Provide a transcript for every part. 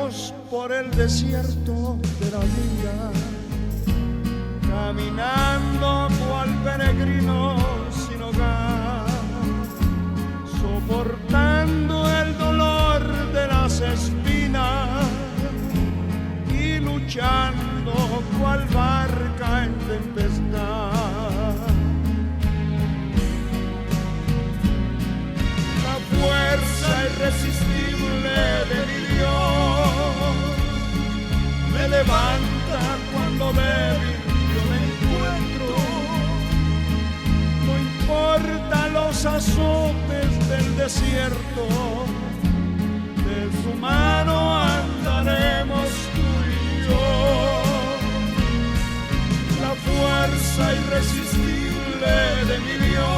Andaremos por el desierto de la vida, caminando cual peregrinos sin hogar, soportando el dolor de las espinas y luchando cual barca en tempestad. La fuerza irresistible de mi Dios me levanta cuando débil yo me encuentro. No importa los azotes del desierto, de su mano andaremos tú y yo. La fuerza irresistible de mi Dios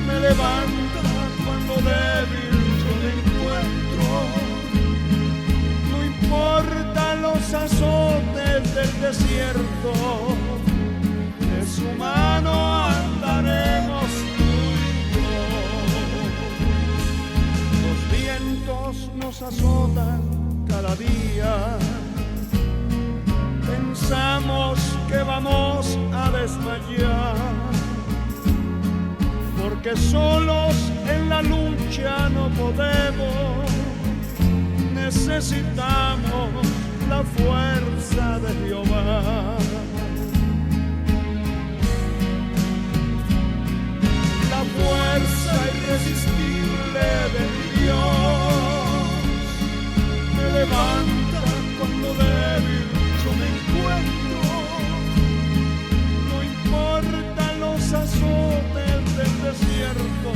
me levanta cuando débil yo me encuentro. No importa los azotes del desierto, de su mano andaremos tú y yo. Los vientos nos azotan cada día, pensamos que vamos a desmayar, porque solos en la lucha no podemos, necesitamos la fuerza de Jehová. La fuerza irresistible de mi Dios me levanta cuando débil yo me encuentro. No importa los azotes del desierto,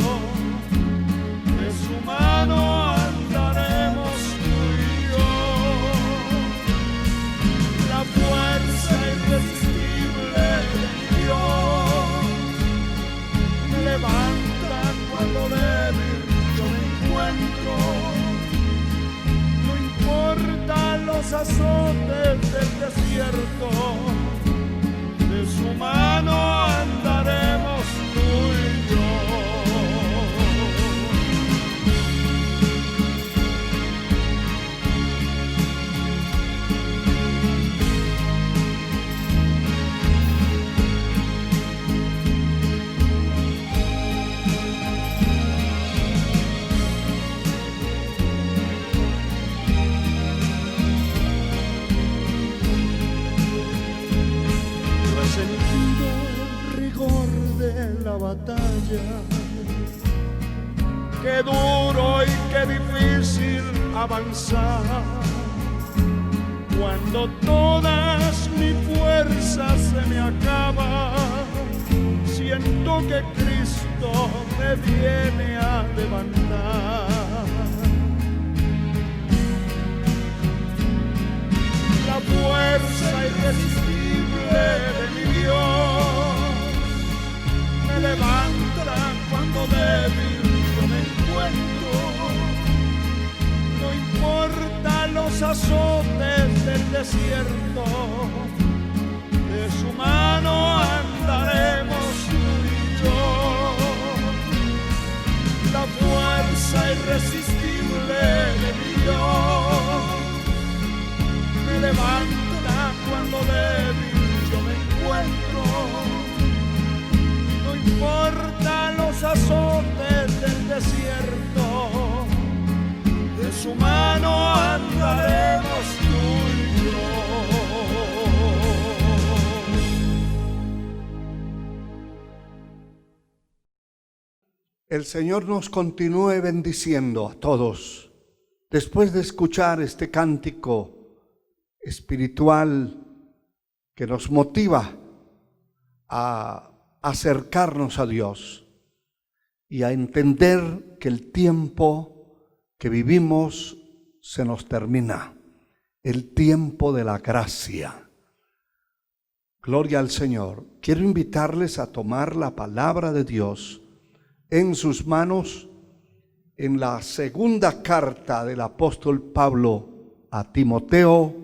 de su mano andaremos tú y yo. La fuerza irresistible de Dios me levanta cuando débil yo me encuentro. No importa los azotes del desierto, de su mano andaremos tú y yo. La batalla, qué duro y qué difícil avanzar, cuando todas mis fuerzas se me acaban, siento que Cristo me viene a levantar. La fuerza irresistible de mi Dios me levanta cuando débil yo me encuentro. No importa los azotes del desierto, de su mano andaremos tú y yo. La fuerza irresistible de mi Dios me levanta cuando débil yo me encuentro. No importa los azotes del desierto, de su mano andaremos tú y yo. El Señor nos continúe bendiciendo a todos. Después de escuchar este cántico espiritual que nos motiva a acercarnos a Dios y a entender que el tiempo que vivimos se nos termina, el tiempo de la gracia. Gloria al Señor. Quiero invitarles a tomar la palabra de Dios en sus manos en la segunda carta del apóstol Pablo a Timoteo,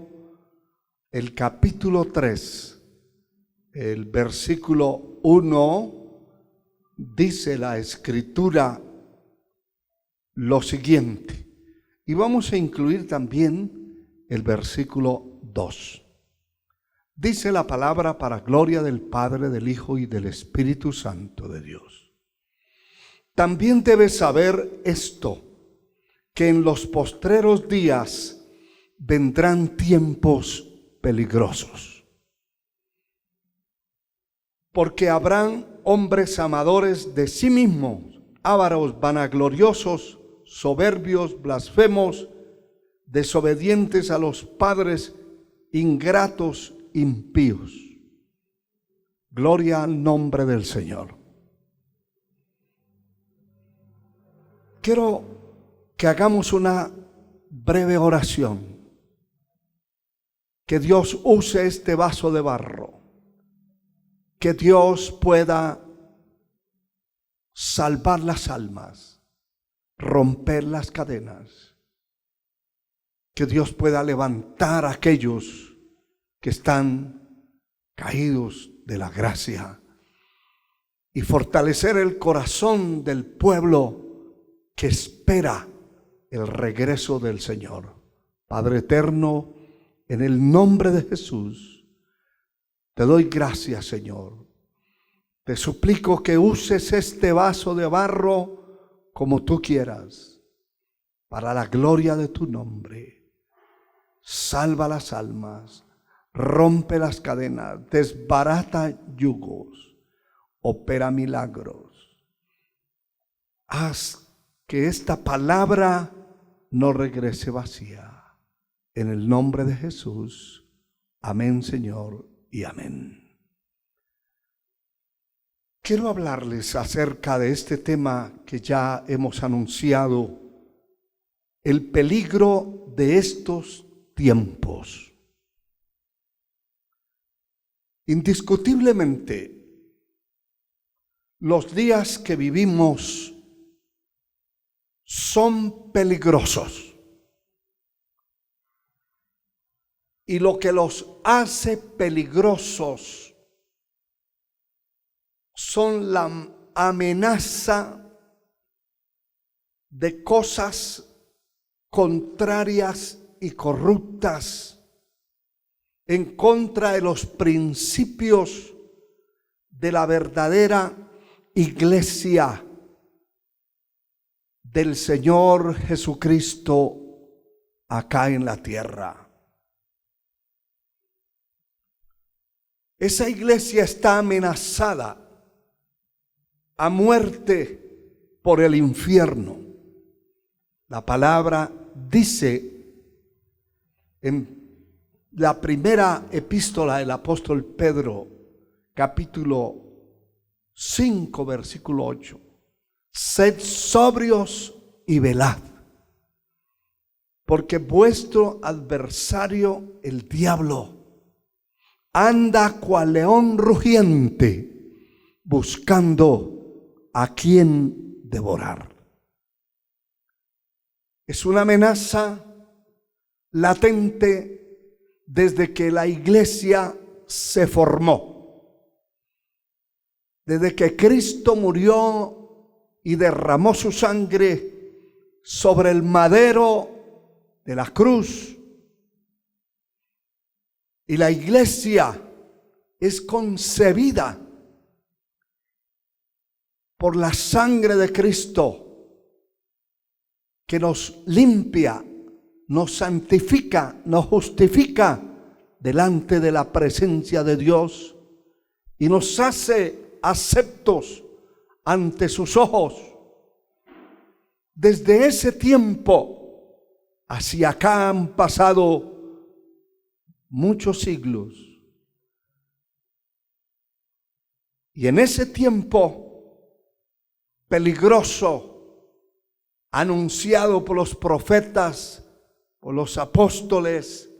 el capítulo 3. El versículo 1 dice la Escritura lo siguiente: Y vamos a incluir también el versículo 2. Dice la palabra: para gloria del Padre, del Hijo y del Espíritu Santo de Dios. También debes saber esto, que en los postreros días vendrán tiempos peligrosos. Porque habrán hombres amadores de sí mismos, ávaros, vanagloriosos, soberbios, blasfemos, desobedientes a los padres, ingratos, impíos. Gloria al nombre del Señor. Quiero que hagamos una breve oración. Que Dios use este vaso de barro. Que Dios pueda salvar las almas, romper las cadenas. Que Dios pueda levantar a aquellos que están caídos de la gracia y fortalecer el corazón del pueblo que espera el regreso del Señor. Padre eterno, en el nombre de Jesús, te doy gracias, Señor. Te suplico que uses este vaso de barro como tú quieras, para la gloria de tu nombre. Salva las almas, rompe las cadenas, desbarata yugos, opera milagros. Haz que esta palabra no regrese vacía. En el nombre de Jesús. Amén, Señor, y amén. Quiero hablarles acerca de este tema que ya hemos anunciado, el peligro de estos tiempos. Indiscutiblemente, los días que vivimos son peligrosos. Y lo que los hace peligrosos son la amenaza de cosas contrarias y corruptas en contra de los principios de la verdadera iglesia del Señor Jesucristo acá en la tierra. Esa iglesia está amenazada a muerte por el infierno. La palabra dice en la primera epístola del apóstol Pedro, capítulo 5, versículo 8. Sed sobrios y velad, porque vuestro adversario, el diablo, anda cual león rugiente, buscando a quien devorar. Es una amenaza latente desde que la iglesia se formó. Desde que Cristo murió y derramó su sangre sobre el madero de la cruz. Y la iglesia es concebida por la sangre de Cristo, que nos limpia, nos santifica, nos justifica delante de la presencia de Dios y nos hace aceptos ante sus ojos. Desde ese tiempo hacia acá han pasado muchos siglos. Y en ese tiempo peligroso, anunciado por los profetas, por los apóstoles,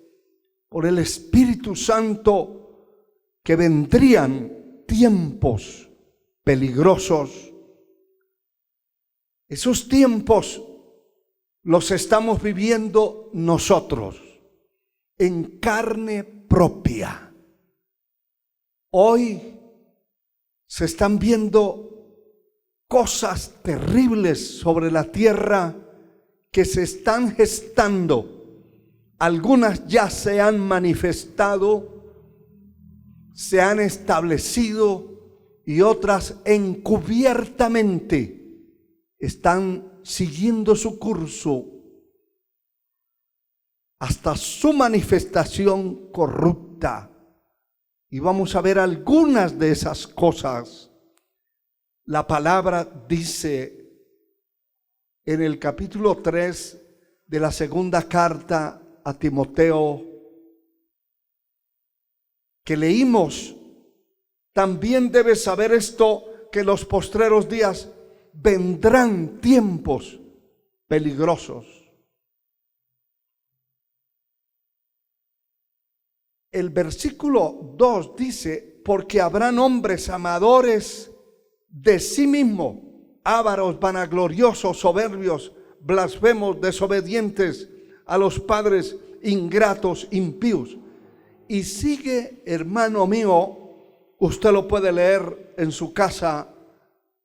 por el Espíritu Santo, que vendrían tiempos peligrosos. Esos tiempos los estamos viviendo nosotros en carne propia. Hoy se están viendo cosas terribles sobre la tierra que se están gestando, algunas ya se han manifestado, se han establecido y otras encubiertamente están siguiendo su curso hasta su manifestación corrupta. Y vamos a ver algunas de esas cosas. La palabra dice en el capítulo 3 de la segunda carta a Timoteo que leímos: también debes saber esto, que en los postreros días vendrán tiempos peligrosos. El versículo 2 dice: porque habrán hombres amadores de sí mismos, ávaros, vanagloriosos, soberbios, blasfemos, desobedientes a los padres, ingratos, impíos. Y sigue, hermano mío, usted lo puede leer en su casa,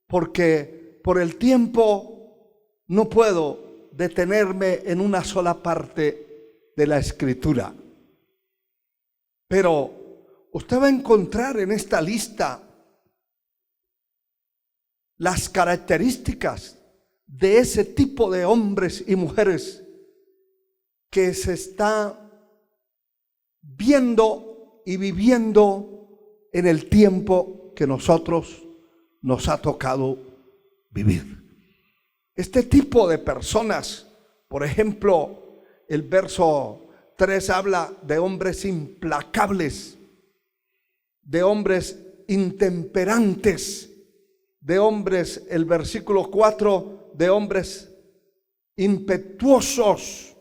porque por el tiempo no puedo detenerme en una sola parte de la Escritura. Pero usted va a encontrar en esta lista las características de ese tipo de hombres y mujeres que se está viendo y viviendo en el tiempo que nosotros nos ha tocado vivir. Este tipo de personas, por ejemplo, el verso 3 habla de hombres implacables, de hombres intemperantes, de hombres, el versículo 4, de hombres impetuosos,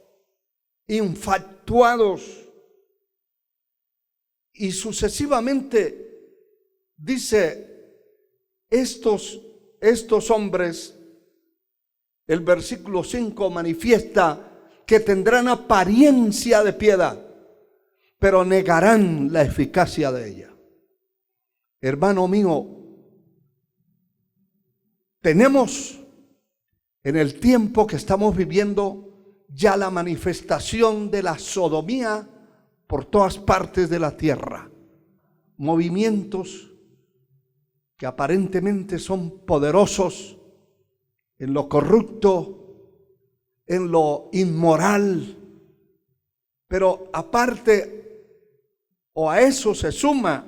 infatuados, y sucesivamente dice estos hombres. El versículo 5 manifiesta que tendrán apariencia de piedad, pero negarán la eficacia de ella. Hermano mío, tenemos en el tiempo que estamos viviendo ya la manifestación de la sodomía por todas partes de la tierra. Movimientos que aparentemente son poderosos en lo corrupto, en lo inmoral, pero aparte o a eso se suma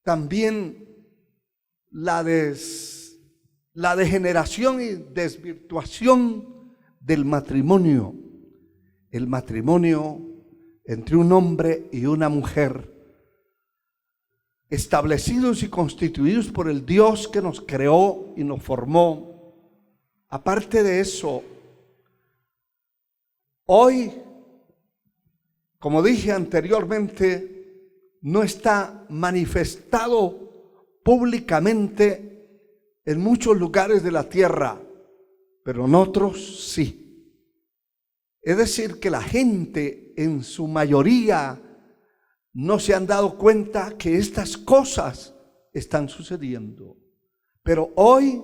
también la degeneración y desvirtuación del matrimonio. El matrimonio entre un hombre y una mujer, establecidos y constituidos por el Dios que nos creó y nos formó. Aparte de eso, hoy, como dije anteriormente, no está manifestado públicamente en muchos lugares de la tierra, pero en otros sí. Es decir, que la gente en su mayoría no se han dado cuenta que estas cosas están sucediendo. Pero hoy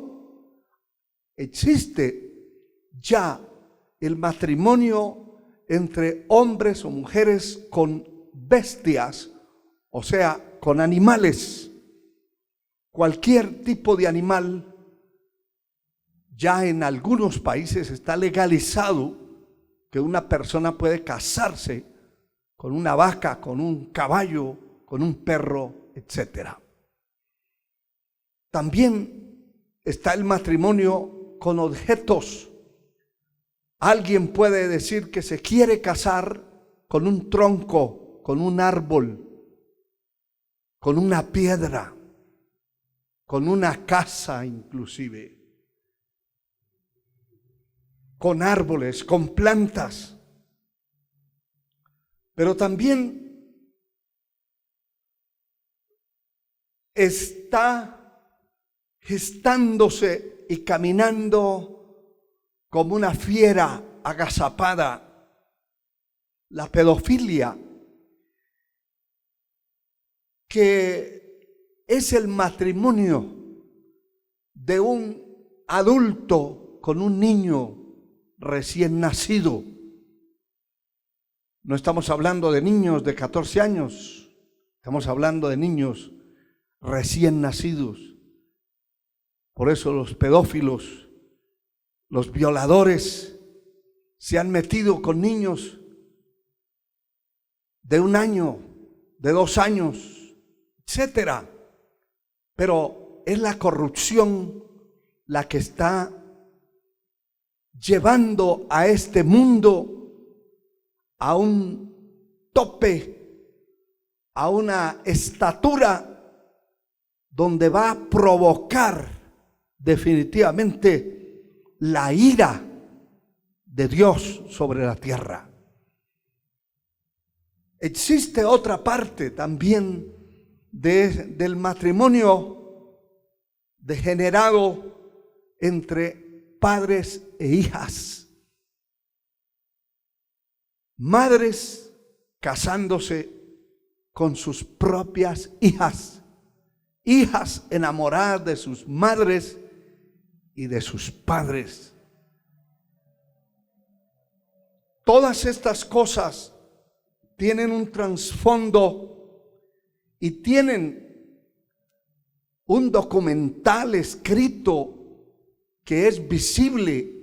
existe ya el matrimonio entre hombres o mujeres con bestias, o sea, con animales. Cualquier tipo de animal, ya en algunos países está legalizado que una persona puede casarse con una vaca, con un caballo, con un perro, etc. También está el matrimonio con objetos. Alguien puede decir que se quiere casar con un tronco, con un árbol, con una piedra, con una casa inclusive, con árboles, con plantas. Pero también está gestándose y caminando como una fiera agazapada la pedofilia, que es el matrimonio de un adulto con un niño recién nacido. No estamos hablando de niños de 14 años, estamos hablando de niños recién nacidos. Por eso los pedófilos, los violadores, se han metido con niños de 1 año, de 2 años, etcétera. Pero es la corrupción la que está llevando a este mundo a un tope, a una estatura donde va a provocar definitivamente la ira de Dios sobre la tierra. Existe otra parte también del matrimonio degenerado entre padres e hijas. Madres casándose con sus propias hijas, hijas enamoradas de sus madres y de sus padres. Todas estas cosas tienen un trasfondo y tienen un documental escrito que es visible,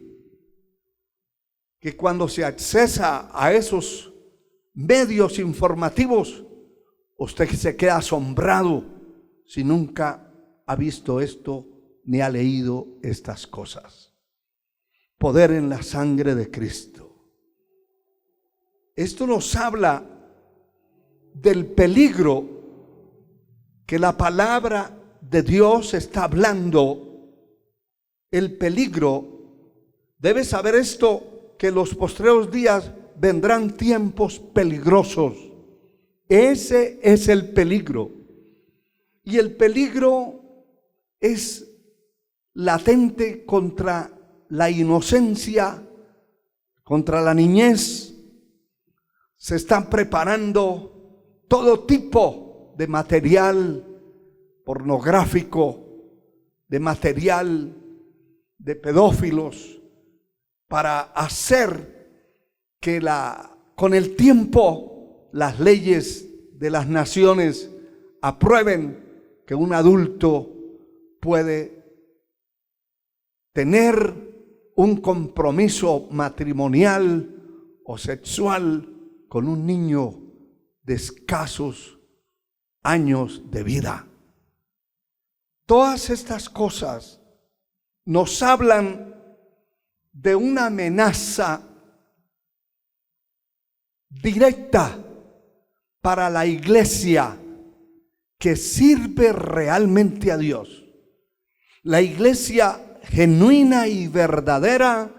que cuando se accesa a esos medios informativos, usted se queda asombrado si nunca ha visto esto ni ha leído estas cosas. Poder en la sangre de Cristo. Esto nos habla del peligro que la palabra de Dios está hablando. El peligro, debes saber esto, que en los postreros días vendrán tiempos peligrosos. Ese es el peligro. Y el peligro es latente contra la inocencia, contra la niñez. Se están preparando todo tipo de material pornográfico, de material de pedófilos, para hacer que con el tiempo las leyes de las naciones aprueben que un adulto puede tener un compromiso matrimonial o sexual con un niño de escasos años de vida. Todas estas cosas nos hablan de una amenaza directa para la iglesia que sirve realmente a Dios. La iglesia genuina y verdadera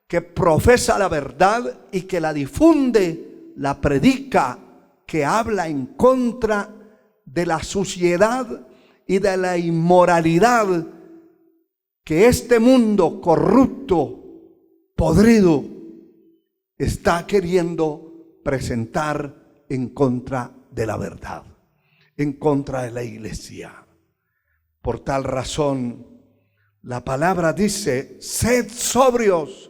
que profesa la verdad y que la difunde, la predica, que habla en contra de la suciedad y de la inmoralidad que este mundo corrupto, podrido, está queriendo presentar en contra de la verdad, en contra de la iglesia. Por tal razón, la palabra dice: sed sobrios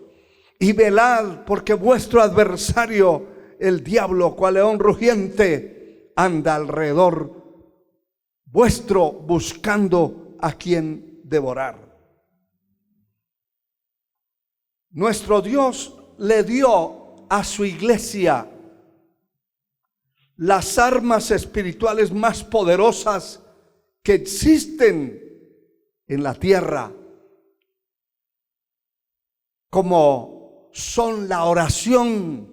y velad, porque vuestro adversario, el diablo, cual león rugiente, anda alrededor vuestro buscando a quien devorar. Nuestro Dios le dio a su iglesia las armas espirituales más poderosas que existen en la tierra, como son la oración,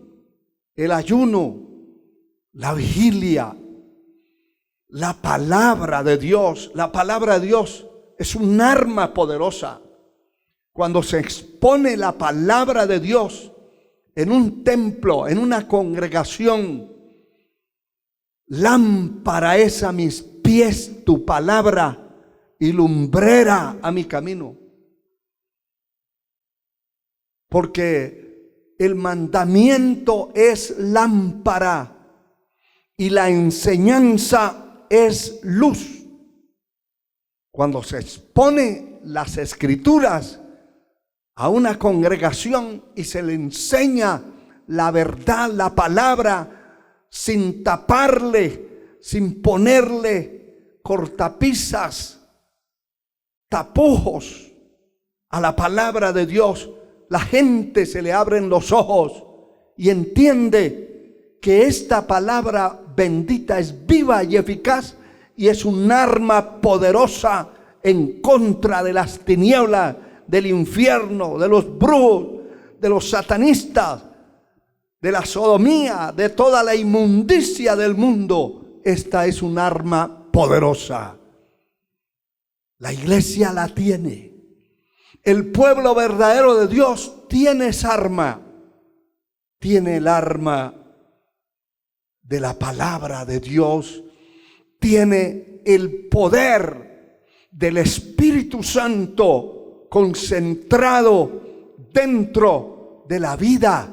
el ayuno, la vigilia, la palabra de Dios. La palabra de Dios es un arma poderosa. Cuando se expone la palabra de Dios en un templo, en una congregación, lámpara es a mis pies tu palabra y lumbrera a mi camino. Porque el mandamiento es lámpara y la enseñanza es luz. Cuando se expone las escrituras, a una congregación y se le enseña la verdad, la palabra, sin taparle, sin ponerle cortapisas, tapujos a la palabra de Dios, la gente se le abren los ojos y entiende que esta palabra bendita es viva y eficaz y es un arma poderosa en contra de las tinieblas, del infierno, de los brujos, de los satanistas, de la sodomía, de toda la inmundicia del mundo. Esta es un arma poderosa. La iglesia la tiene. El pueblo verdadero de Dios tiene esa arma. Tiene el arma de la palabra de Dios. Tiene el poder del Espíritu Santo concentrado dentro de la vida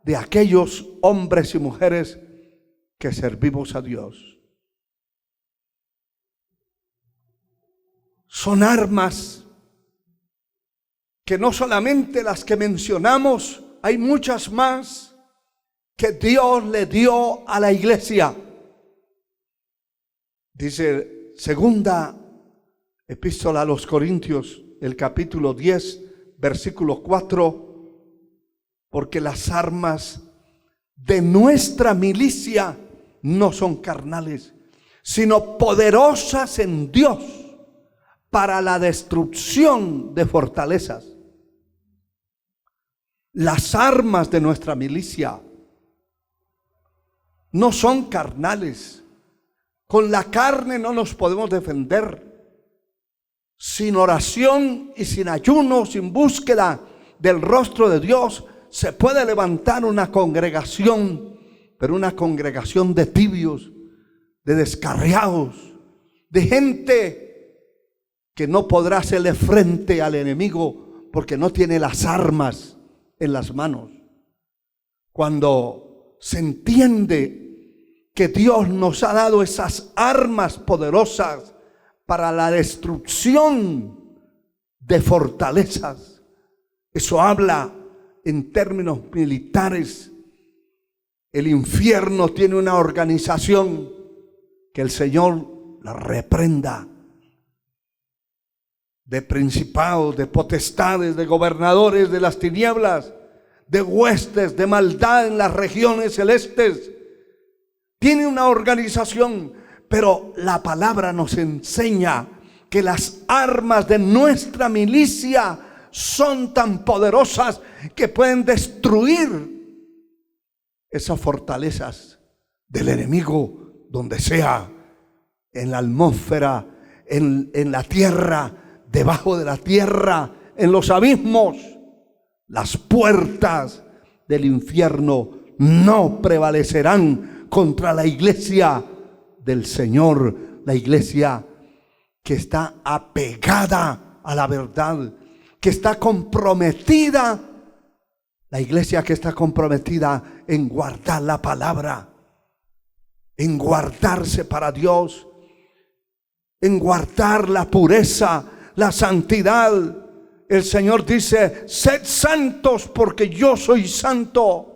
de aquellos hombres y mujeres que servimos a Dios. Son armas que no solamente las que mencionamos, hay muchas más que Dios le dio a la iglesia. Dice segunda epístola a los Corintios, el capítulo 10, versículo 4, porque las armas de nuestra milicia no son carnales, sino poderosas en Dios para la destrucción de fortalezas. Las armas de nuestra milicia no son carnales. Con la carne no nos podemos defender. Sin oración y sin ayuno, sin búsqueda del rostro de Dios, se puede levantar una congregación, pero una congregación de tibios, de descarriados, de gente que no podrá hacerle frente al enemigo porque no tiene las armas en las manos. Cuando se entiende que Dios nos ha dado esas armas poderosas para la destrucción de fortalezas, eso habla en términos militares. El infierno tiene una organización que el Señor la reprenda, de principados, de potestades, de gobernadores de las tinieblas, de huestes de maldad en las regiones celestes. Tiene una organización, pero la palabra nos enseña que las armas de nuestra milicia son tan poderosas que pueden destruir esas fortalezas del enemigo donde sea, en la atmósfera, en la tierra, debajo de la tierra, en los abismos. Las puertas del infierno no prevalecerán contra la iglesia del Señor, la iglesia que está apegada a la verdad, que está comprometida, la iglesia que está comprometida en guardar la palabra, en guardarse para Dios, en guardar la pureza, la santidad. El Señor dice: sed santos porque yo soy santo.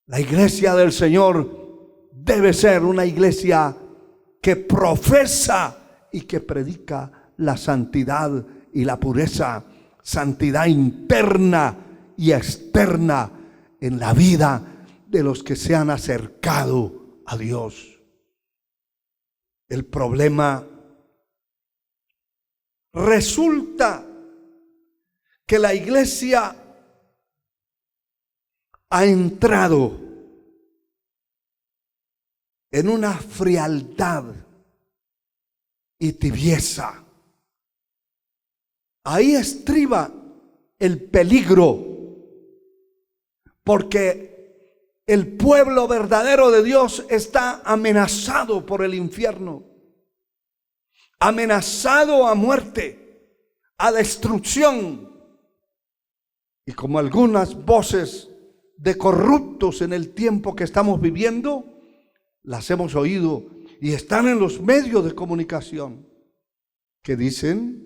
La iglesia del Señor debe ser una iglesia que profesa y que predica la santidad y la pureza, santidad interna y externa en la vida de los que se han acercado a Dios. El problema resulta que la iglesia ha entrado en una frialdad y tibieza. Ahí estriba el peligro, porque el pueblo verdadero de Dios está amenazado por el infierno, amenazado a muerte, a destrucción. Y como algunas voces de corruptos en el tiempo que estamos viviendo, las hemos oído y están en los medios de comunicación, que dicen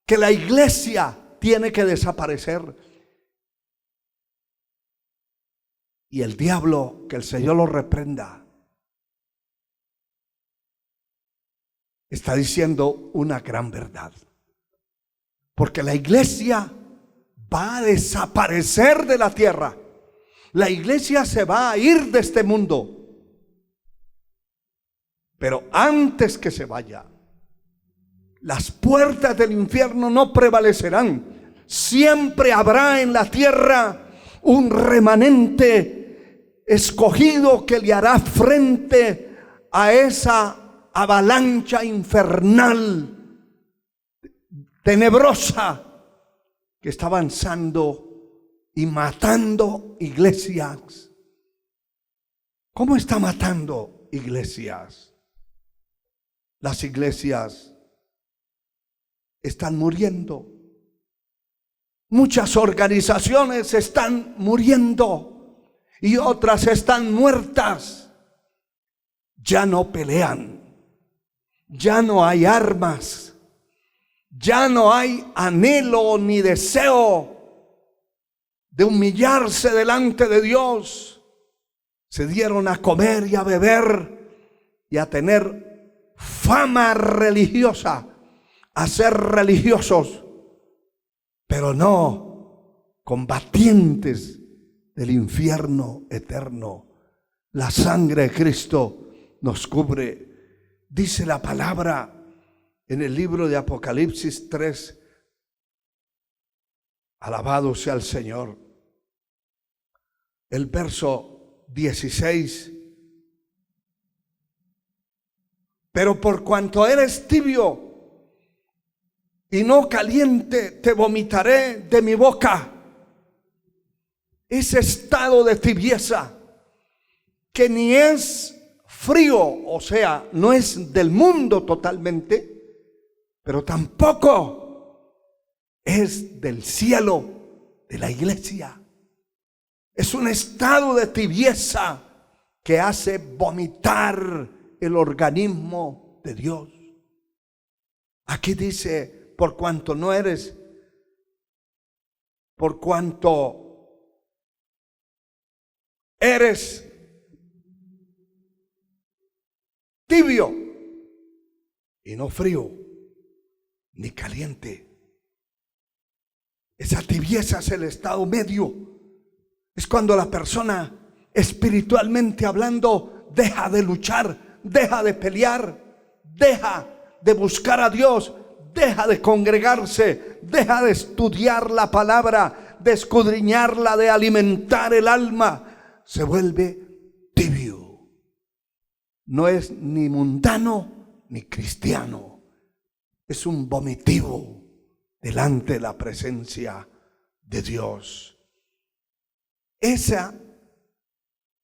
que la iglesia tiene que desaparecer. Y el diablo, que el Señor lo reprenda, está diciendo una gran verdad. Porque la iglesia va a desaparecer de la tierra. La iglesia se va a ir de este mundo. Pero antes que se vaya, las puertas del infierno no prevalecerán. Siempre habrá en la tierra un remanente escogido que le hará frente a esa avalancha infernal, tenebrosa, que está avanzando y matando iglesias. ¿Cómo está matando iglesias? Las iglesias están muriendo. Muchas organizaciones están muriendo y otras están muertas. Ya no pelean, ya no hay armas, ya no hay anhelo ni deseo de humillarse delante de Dios. Se dieron a comer y a beber y a tener fama religiosa, a ser religiosos, pero no combatientes del infierno eterno. La sangre de Cristo nos cubre. Dice la palabra en el libro de Apocalipsis 3. Alabado sea el Señor. El verso 16. Pero por cuanto eres tibio y no caliente, te vomitaré de mi boca. Ese estado de tibieza que ni es frío, o sea, no es del mundo totalmente, pero tampoco es del cielo, de la iglesia. Es un estado de tibieza que hace vomitar el organismo de Dios. Aquí dice, por cuanto eres tibio y no frío ni caliente. Esa tibieza es el estado medio. Es cuando la persona, espiritualmente hablando, deja de luchar, deja de pelear, deja de buscar a Dios, deja de congregarse, deja de estudiar la palabra, de escudriñarla, de alimentar el alma. Se vuelve tibio. No es ni mundano ni cristiano. Es un vomitivo delante de la presencia de Dios. Esa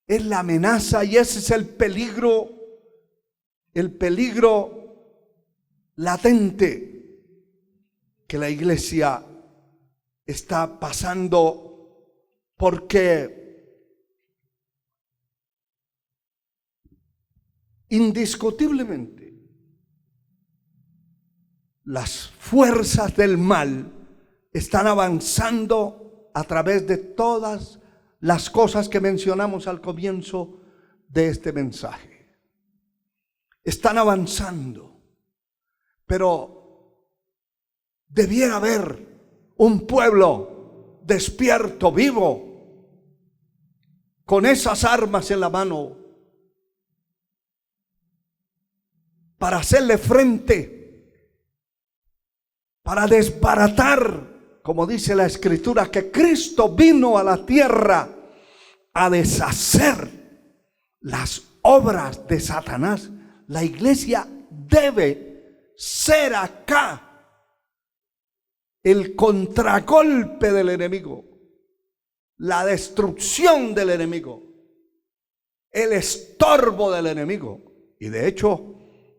es la amenaza y ese es el peligro latente que la iglesia está pasando, porque indiscutiblemente las fuerzas del mal están avanzando a través de todas las cosas que mencionamos al comienzo de este mensaje. Están avanzando, pero debiera haber un pueblo despierto, vivo, con esas armas en la mano para hacerle frente, para desbaratar, como dice la Escritura, que Cristo vino a la tierra a deshacer las obras de Satanás. La iglesia debe ser acá el contragolpe del enemigo, la destrucción del enemigo, el estorbo del enemigo. Y de hecho,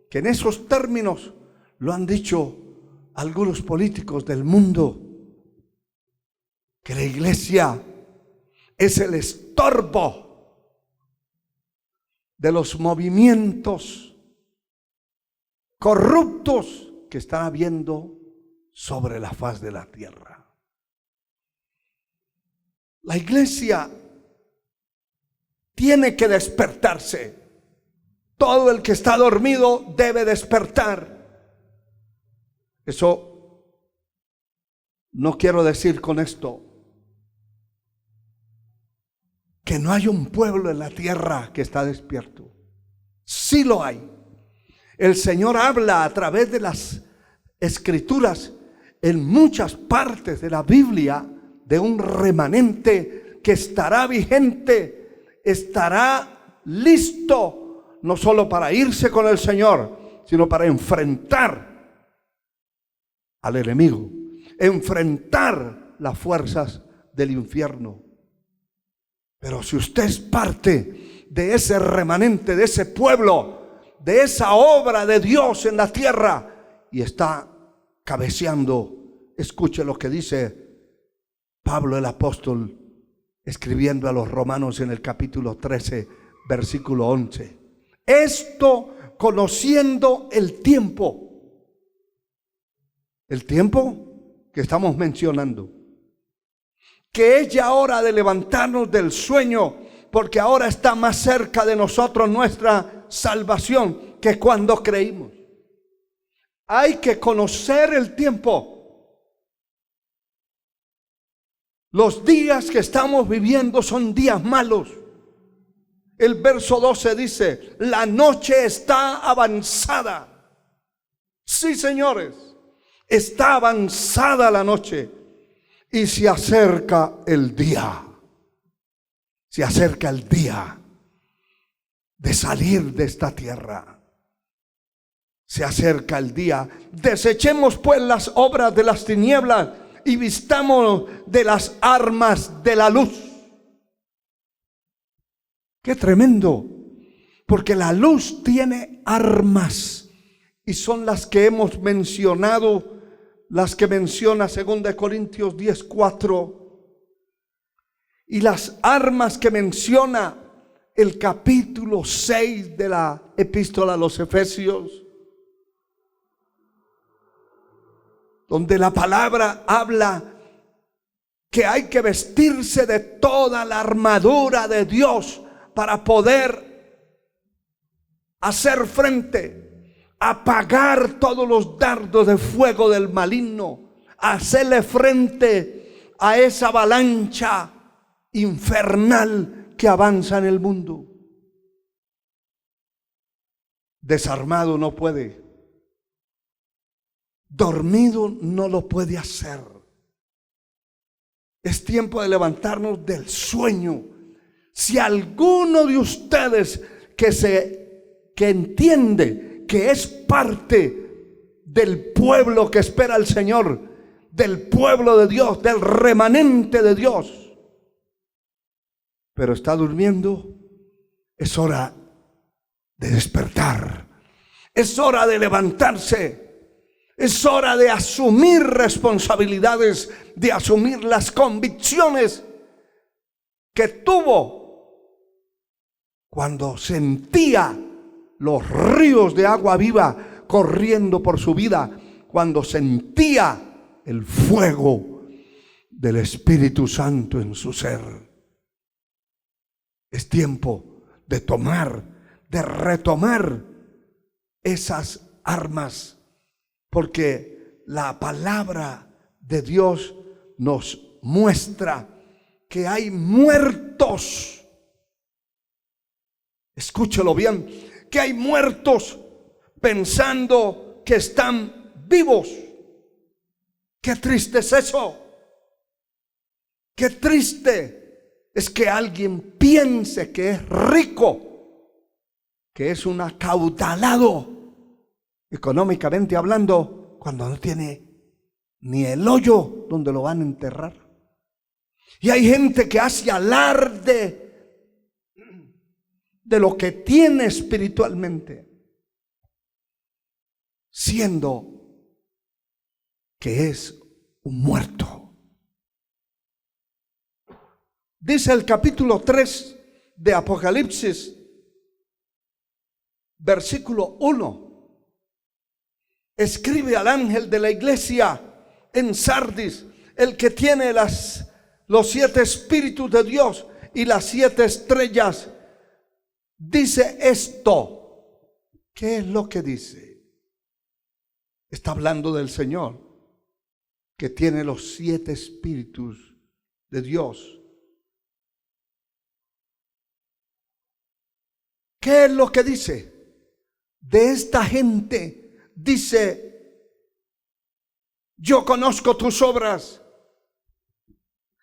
que en esos términos lo han dicho algunos políticos del mundo, que la iglesia es el estorbo de los movimientos corruptos que están habiendo sobre la faz de la tierra. La iglesia tiene que despertarse. Todo el que está dormido debe despertar. Eso no quiero decir con esto que no hay un pueblo en la tierra que está despierto. Sí lo hay. El Señor habla a través de las Escrituras en muchas partes de la Biblia de un remanente que estará vigente, estará listo, no solo para irse con el Señor, sino para enfrentar al enemigo, enfrentar las fuerzas del infierno. Pero si usted es parte de ese remanente, de ese pueblo, de esa obra de Dios en la tierra, y está cabeceando, escuche lo que dice Pablo el apóstol escribiendo a los romanos en el capítulo 13, versículo 11. Esto conociendo el tiempo que estamos mencionando, que es ya hora de levantarnos del sueño, porque ahora está más cerca de nosotros nuestra salvación que cuando creímos. Hay que conocer el tiempo. Los días que estamos viviendo son días malos. El verso 12 dice: la noche está avanzada. Sí, señores, está avanzada la noche y se acerca el día. Se acerca el día de salir de esta tierra. Se acerca el día. Desechemos pues las obras de las tinieblas y vistámonos de las armas de la luz. Qué tremendo, porque la luz tiene armas y son las que hemos mencionado, las que menciona 2 Corintios 10:4, y las armas que menciona el capítulo 6 de la epístola a los Efesios, donde la palabra habla que hay que vestirse de toda la armadura de Dios para poder hacer frente, apagar todos los dardos de fuego del maligno, hacerle frente a esa avalancha infernal que avanza en el mundo. Desarmado no puede. Dormido no lo puede hacer. Es tiempo de levantarnos del sueño. Si alguno de ustedes que entiende que es parte del pueblo que espera al Señor, del pueblo de Dios, del remanente de Dios, pero está durmiendo, es hora de despertar. Es hora de levantarse. Es hora de asumir responsabilidades, de asumir las convicciones que tuvo cuando sentía los ríos de agua viva corriendo por su vida, cuando sentía el fuego del Espíritu Santo en su ser. Es tiempo de retomar esas armas, porque la palabra de Dios nos muestra que hay muertos. Escúchelo bien, que hay muertos pensando que están vivos. Qué triste es eso. Qué triste es que alguien piense que es rico, que es un acaudalado económicamente hablando, cuando no tiene ni el hoyo donde lo van a enterrar. Y hay gente que hace alarde de lo que tiene espiritualmente, siendo que es un muerto. Dice el capítulo 3 de Apocalipsis, versículo 1. Escribe al ángel de la iglesia en Sardis, el que tiene los 7 espíritus de Dios y las 7 estrellas, dice esto. ¿Qué es lo que dice? Está hablando del Señor, que tiene los 7 espíritus de Dios. ¿Qué es lo que dice? De esta gente dice: yo conozco tus obras,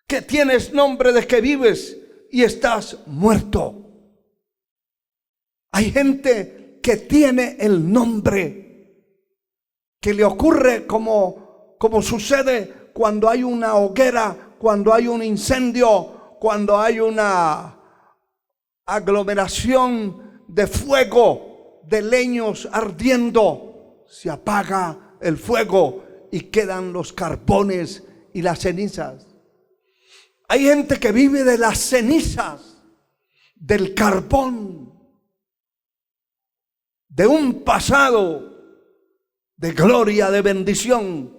que tienes nombre de que vives y estás muerto. Hay gente que tiene el nombre, que le ocurre como sucede cuando hay una hoguera, cuando hay un incendio, cuando hay una aglomeración de fuego, de leños ardiendo. Se apaga el fuego y quedan los carbones y las cenizas. Hay gente que vive de las cenizas, del carbón, de un pasado de gloria, de bendición,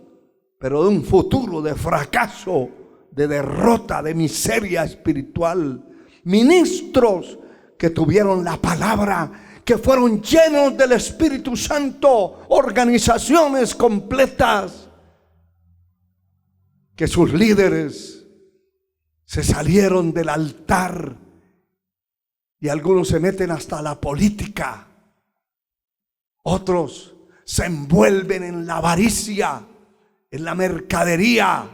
pero de un futuro de fracaso, de derrota, de miseria espiritual. Ministros que tuvieron la palabra, que fueron llenos del Espíritu Santo, organizaciones completas, que sus líderes se salieron del altar y algunos se meten hasta la política, otros se envuelven en la avaricia, en la mercadería,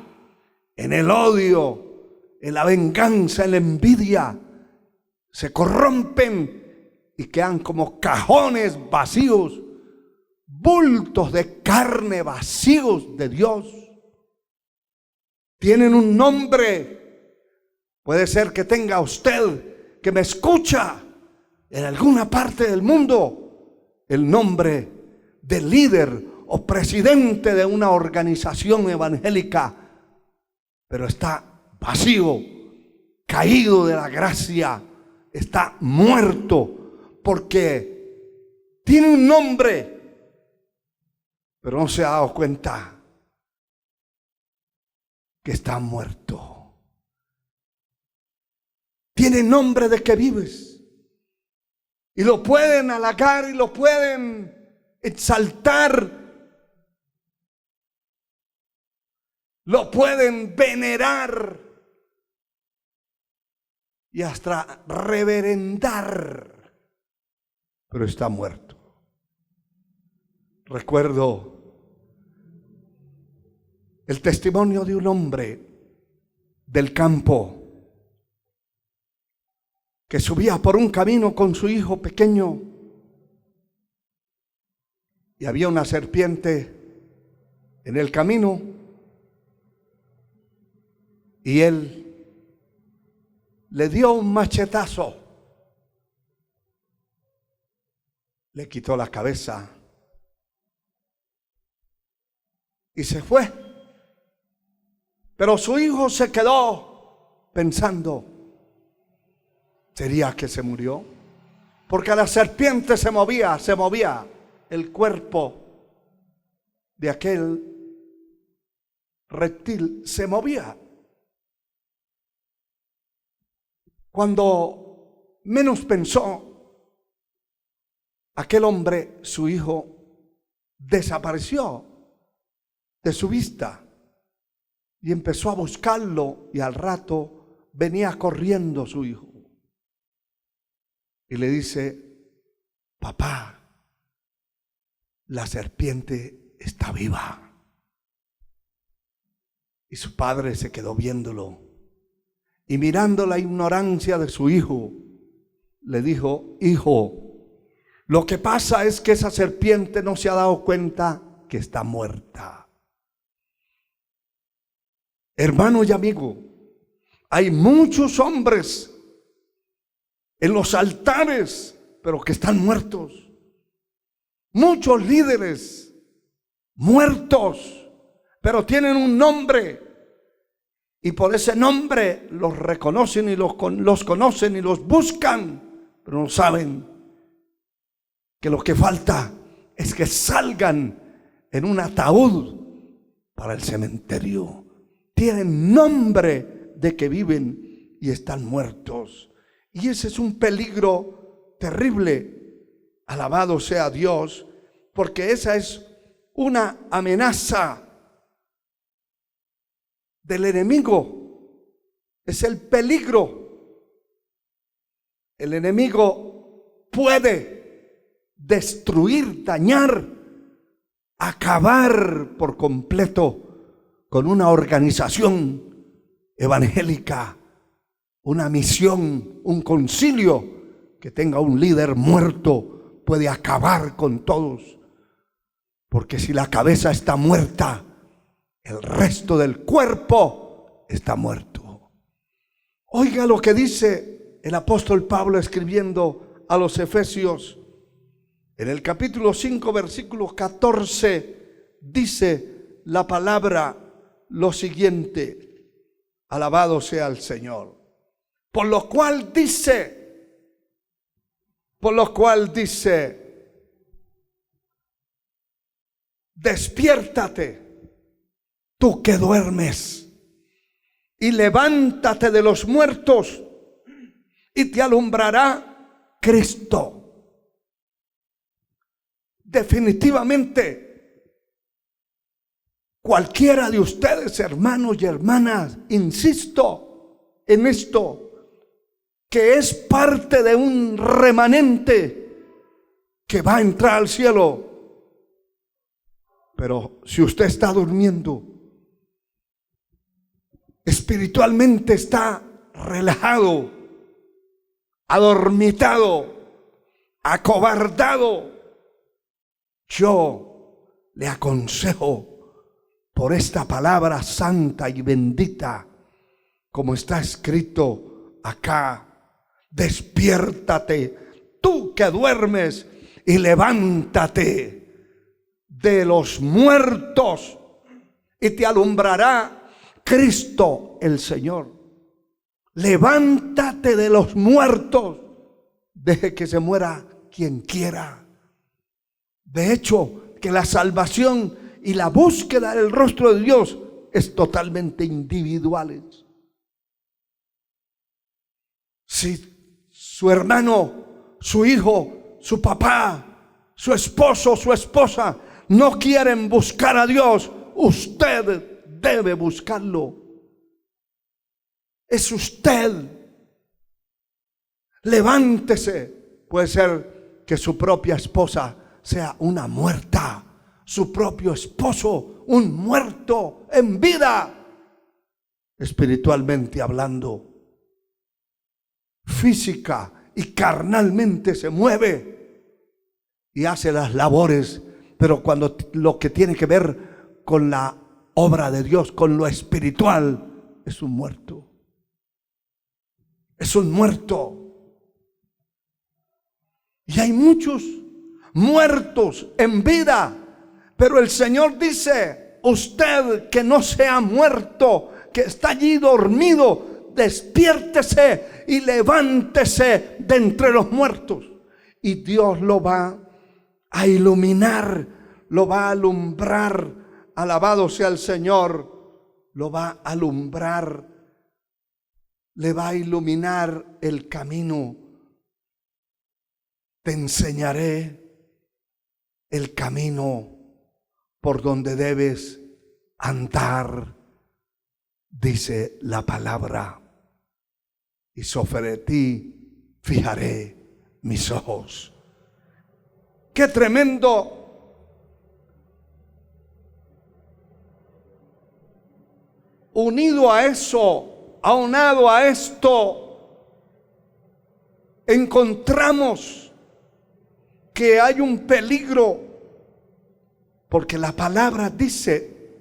en el odio, en la venganza, en la envidia. Se corrompen y quedan como cajones vacíos, bultos de carne vacíos de Dios. Tienen un nombre. Puede ser que tenga usted, que me escucha en alguna parte del mundo, el nombre de líder o presidente de una organización evangélica, pero está vacío, caído de la gracia, está muerto, porque tiene un nombre, pero no se ha dado cuenta que está muerto. Tiene nombre de que vives, y lo pueden halagar y lo pueden exaltar, lo pueden venerar y hasta reverendar, pero está muerto. Recuerdo el testimonio de un hombre del campo que subía por un camino con su hijo pequeño y había una serpiente en el camino y él le dio un machetazo, le quitó la cabeza y se fue. Pero su hijo se quedó pensando: ¿sería que se murió? Porque la serpiente se movía el cuerpo de aquel reptil, se movía. Cuando menos pensó, aquel hombre, su hijo, desapareció de su vista y empezó a buscarlo, y al rato venía corriendo su hijo y le dice: papá, la serpiente está viva. Y su padre se quedó viéndolo y mirando la ignorancia de su hijo, le dijo: hijo, lo que pasa es que esa serpiente no se ha dado cuenta que está muerta. Hermano y amigo, hay muchos hombres en los altares, pero que están muertos. Muchos líderes muertos, pero tienen un nombre, y por ese nombre los reconocen y los conocen y los buscan, pero no saben que lo que falta es que salgan en un ataúd para el cementerio. Tienen nombre de que viven y están muertos. Y ese es un peligro terrible. Alabado sea Dios, porque esa es una amenaza del enemigo. Es el peligro. El enemigo puede destruir, dañar, acabar por completo con una organización evangélica, una misión, un concilio que tenga un líder muerto. Puede acabar con todos, porque si la cabeza está muerta, el resto del cuerpo está muerto. Oiga lo que dice el apóstol Pablo escribiendo a los Efesios. En el capítulo 5, versículo 14, dice la palabra lo siguiente: alabado sea el Señor. Por lo cual dice, despiértate, tú que duermes, y levántate de los muertos, y te alumbrará Cristo. Definitivamente, cualquiera de ustedes, hermanos y hermanas, insisto en esto, que es parte de un remanente que va a entrar al cielo. Pero si usted está durmiendo, espiritualmente está relajado, adormitado, acobardado, yo le aconsejo por esta palabra santa y bendita, como está escrito acá: despiértate, tú que duermes, y levántate de los muertos, y te alumbrará Cristo el Señor. Levántate de los muertos. Deje que se muera quien quiera. De hecho, que la salvación y la búsqueda del rostro de Dios es totalmente individual. Si su hermano, su hijo, su papá, su esposo, su esposa no quieren buscar a Dios, usted debe buscarlo. Es usted. Levántese. Puede ser que su propia esposa sea una muerta, su propio esposo un muerto en vida, espiritualmente hablando. Física y carnalmente se mueve y hace las labores, pero cuando lo que tiene que ver con la obra de Dios, con lo espiritual, es un muerto. Es un muerto. Y hay muchos muertos en vida, pero el Señor dice: usted que no se ha muerto, que está allí dormido, despiértese y levántese de entre los muertos, y Dios lo va a iluminar, lo va a alumbrar. Alabado sea el Señor. Lo va a alumbrar, le va a iluminar el camino. Te enseñaré el camino por donde debes andar, dice la palabra. Y sobre ti fijaré mis ojos. Qué tremendo. Unido a eso, aunado a esto, encontramos que hay un peligro, porque la palabra dice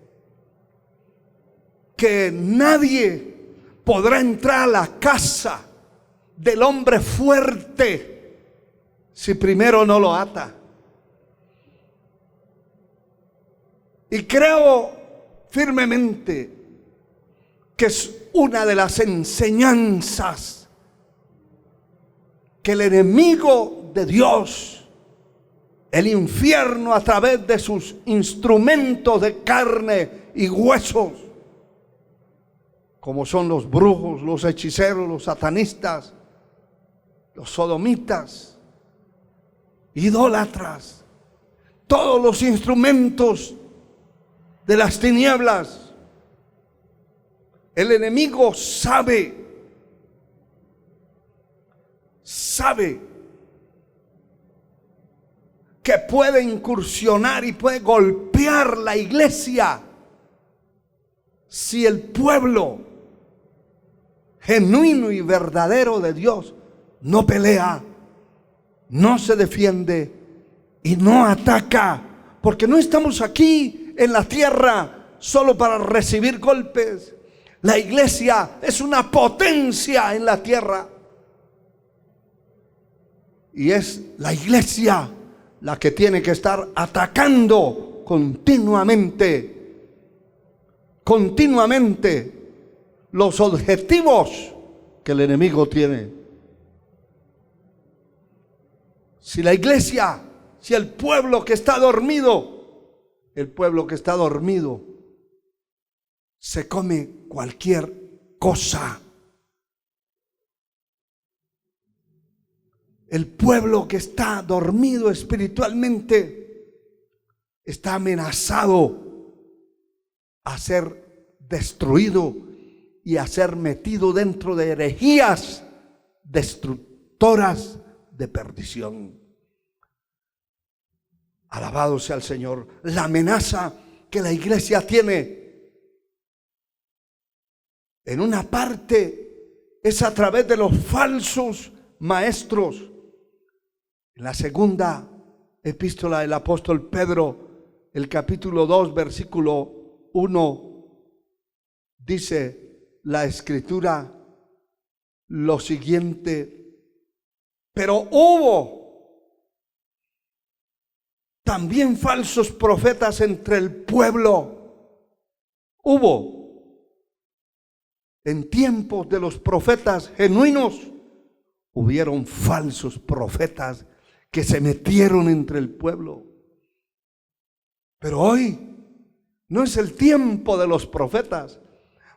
que nadie podrá entrar a la casa del hombre fuerte si primero no lo ata. Y creo firmemente que es una de las enseñanzas que el enemigo de Dios, el infierno, a través de sus instrumentos de carne y huesos, como son los brujos, los hechiceros, los satanistas, los sodomitas, idólatras, todos los instrumentos de las tinieblas. El enemigo sabe que puede incursionar y puede golpear la iglesia si el pueblo genuino y verdadero de Dios no pelea, no se defiende y no ataca, porque no estamos aquí en la tierra solo para recibir golpes. La iglesia es una potencia en la tierra, y es la iglesia la que tiene que estar atacando continuamente los objetivos que el enemigo tiene. Si la iglesia, si el pueblo que está dormido, se come cualquier cosa, el pueblo que está dormido espiritualmente está amenazado a ser destruido y a ser metido dentro de herejías destructoras de perdición. Alabado sea el Señor. La amenaza que la iglesia tiene, en una parte, es a través de los falsos maestros. En la segunda epístola del apóstol Pedro, el capítulo 2, versículo 1, dice la escritura lo siguiente: pero hubo también falsos profetas entre el pueblo. En tiempos de los profetas genuinos, hubieron falsos profetas que se metieron entre el pueblo. Pero hoy no es el tiempo de los profetas.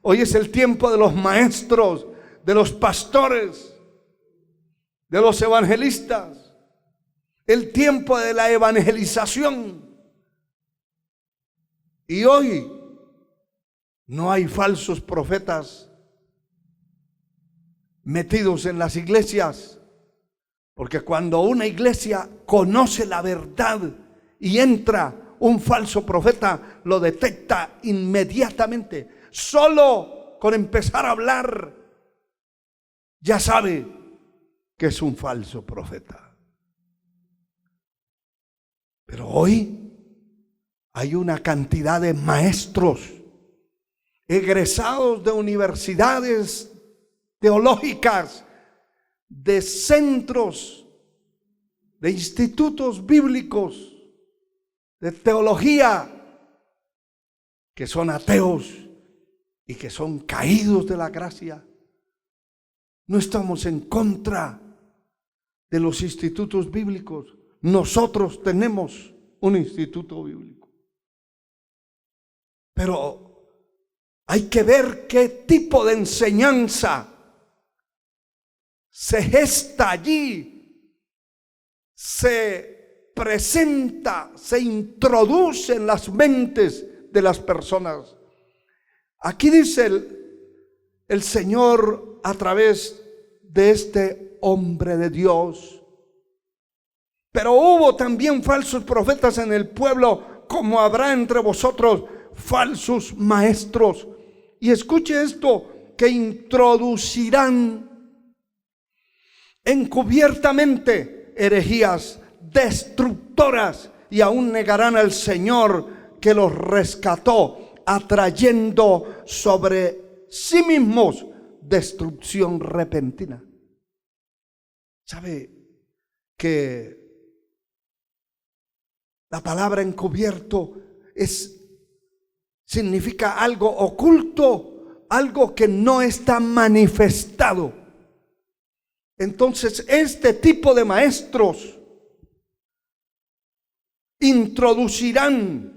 Hoy es el tiempo de los maestros, de los pastores, de los evangelistas. El tiempo de la evangelización. Y hoy no hay falsos profetas metidos en las iglesias, porque cuando una iglesia conoce la verdad y entra un falso profeta, lo detecta inmediatamente. Solo con empezar a hablar ya sabe que es un falso profeta. Pero hoy hay una cantidad de maestros egresados de universidades teológicas, de centros, de institutos bíblicos, de teología, que son ateos y que son caídos de la gracia. No estamos en contra de los institutos bíblicos. Nosotros tenemos un instituto bíblico. Pero hay que ver qué tipo de enseñanza se gesta allí, se presenta, se introduce en las mentes de las personas. Aquí dice el Señor a través de este hombre de Dios: pero hubo también falsos profetas en el pueblo, como habrá entre vosotros falsos maestros. Y escuche esto, que introducirán encubiertamente herejías destructoras y aún negarán al Señor que los rescató, atrayendo sobre sí mismos destrucción repentina. ¿Sabe que la palabra encubierto significa algo oculto, algo que no está manifestado? Entonces, este tipo de maestros introducirán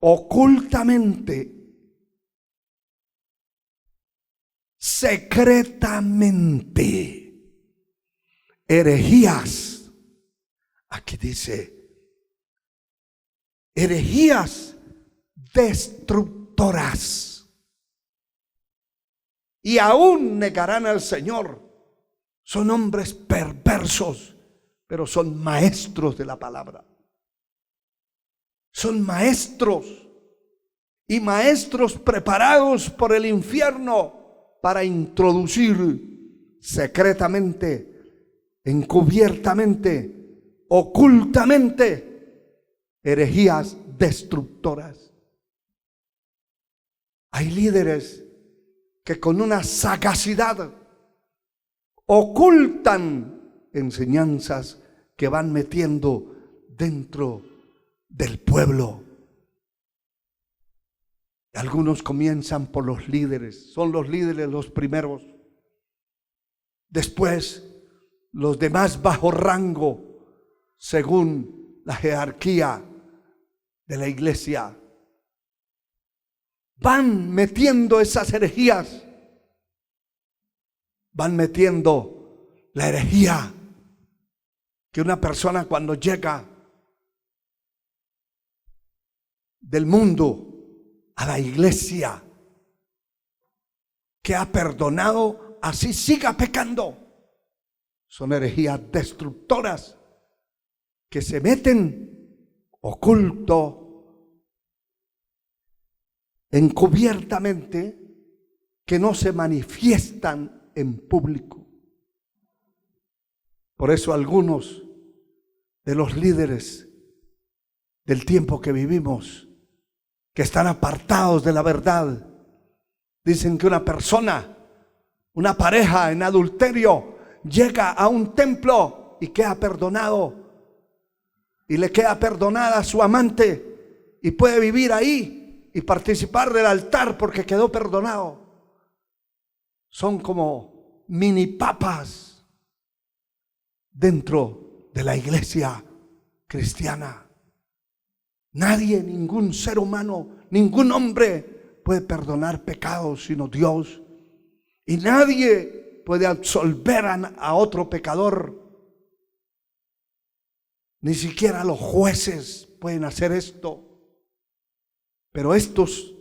ocultamente, secretamente, herejías. Aquí dice, herejías destructoras. Y aún negarán al Señor. Son hombres perversos, pero son maestros de la palabra. Son maestros, y maestros preparados por el infierno para introducir secretamente, encubiertamente, ocultamente, herejías destructoras. Hay líderes que con una sagacidad ocultan enseñanzas que van metiendo dentro del pueblo. Algunos comienzan por los líderes, son los líderes los primeros. Después, los de más bajo rango, según la jerarquía de la iglesia, van metiendo esas herejías. Van metiendo la herejía que una persona cuando llega del mundo a la iglesia, que ha perdonado, así siga pecando. Son herejías destructoras que se meten oculto, encubiertamente, que no se manifiestan en público. Por eso algunos de los líderes del tiempo que vivimos, que están apartados de la verdad, dicen que una persona, una pareja en adulterio, llega a un templo y queda perdonado, y le queda perdonada a su amante, y puede vivir ahí y participar del altar porque quedó perdonado. Son como mini papas dentro de la iglesia cristiana. Nadie, ningún ser humano, ningún hombre puede perdonar pecados sino Dios. Y nadie puede absolver a otro pecador. Ni siquiera los jueces pueden hacer esto. Pero estos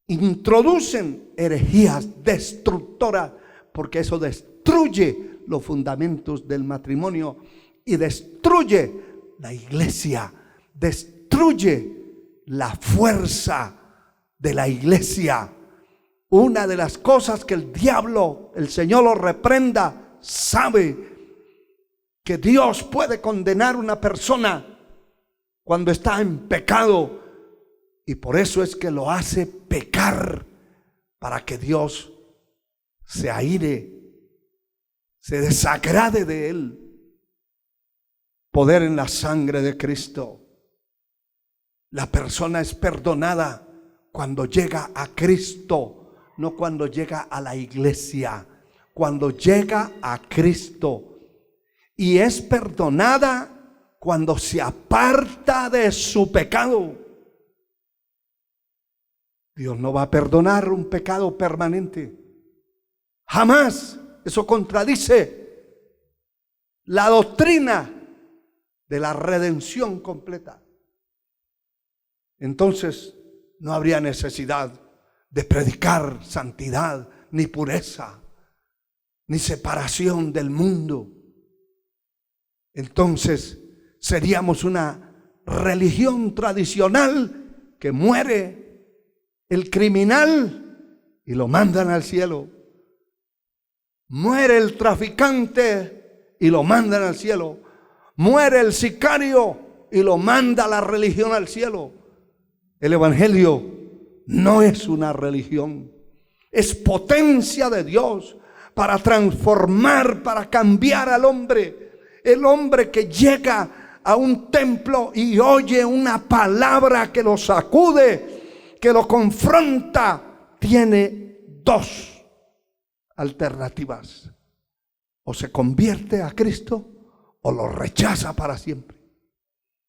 introducen herejías destructoras, porque eso destruye los fundamentos del matrimonio y destruye la iglesia, destruye la fuerza de la iglesia. Una de las cosas que el diablo, el Señor lo reprenda, sabe que Dios puede condenar a una persona cuando está en pecado, y por eso es que lo hace pecar, para que Dios se aire, se desagrade de él. Poder en la sangre de Cristo. La persona es perdonada cuando llega a Cristo, no cuando llega a la iglesia. Cuando llega a Cristo. Y es perdonada cuando se aparta de su pecado. Dios no va a perdonar un pecado permanente. Jamás. Eso contradice la doctrina de la redención completa. Entonces no habría necesidad de predicar santidad, ni pureza, ni separación del mundo. Entonces seríamos una religión tradicional que muere el criminal y lo mandan al cielo. Muere el traficante y lo mandan al cielo. Muere el sicario y lo manda la religión al cielo. El evangelio no es una religión, es potencia de Dios para transformar, para cambiar al hombre. El hombre que llega a un templo y oye una palabra que lo sacude, que lo confronta, tiene dos alternativas: o se convierte a Cristo o lo rechaza para siempre.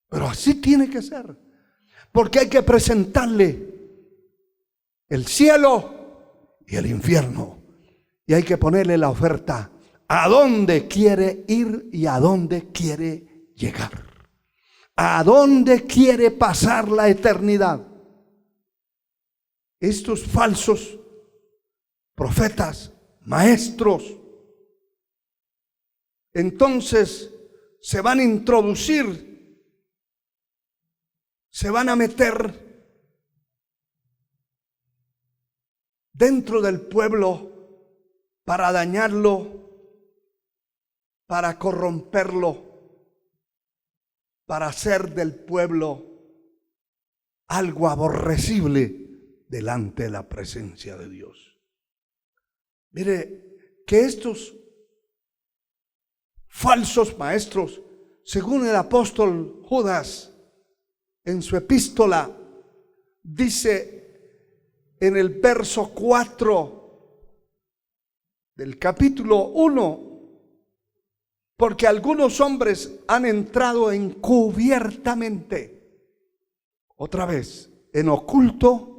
Pero así tiene que ser. porque hay que presentarle el cielo y el infierno. Y hay que ponerle la oferta, a dónde quiere ir y a dónde quiere llegar. A dónde quiere pasar la eternidad. Estos falsos profetas, maestros, entonces se van a introducir, se van a meter dentro del pueblo para dañarlo, para corromperlo, para hacer del pueblo algo aborrecible delante de la presencia de Dios. Mire, que estos falsos maestros, según el apóstol Judas, en su epístola, dice en el verso 4 del capítulo 1, porque algunos hombres han entrado encubiertamente, otra vez, en oculto,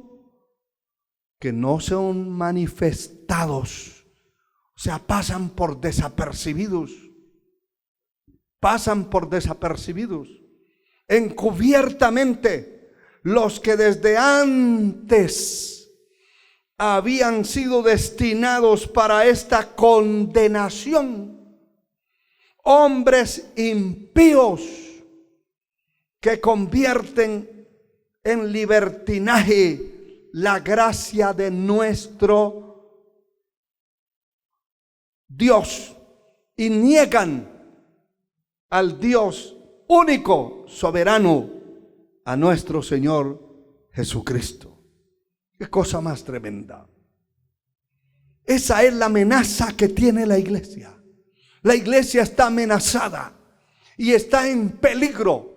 que no son manifestados, o sea, pasan por desapercibidos, encubiertamente, los que desde antes habían sido destinados para esta condenación, hombres impíos que convierten en libertinaje la gracia de nuestro Dios y niegan al Dios único, soberano, a nuestro Señor Jesucristo. Qué cosa más tremenda. Esa es la amenaza que tiene la iglesia. La iglesia está amenazada y está en peligro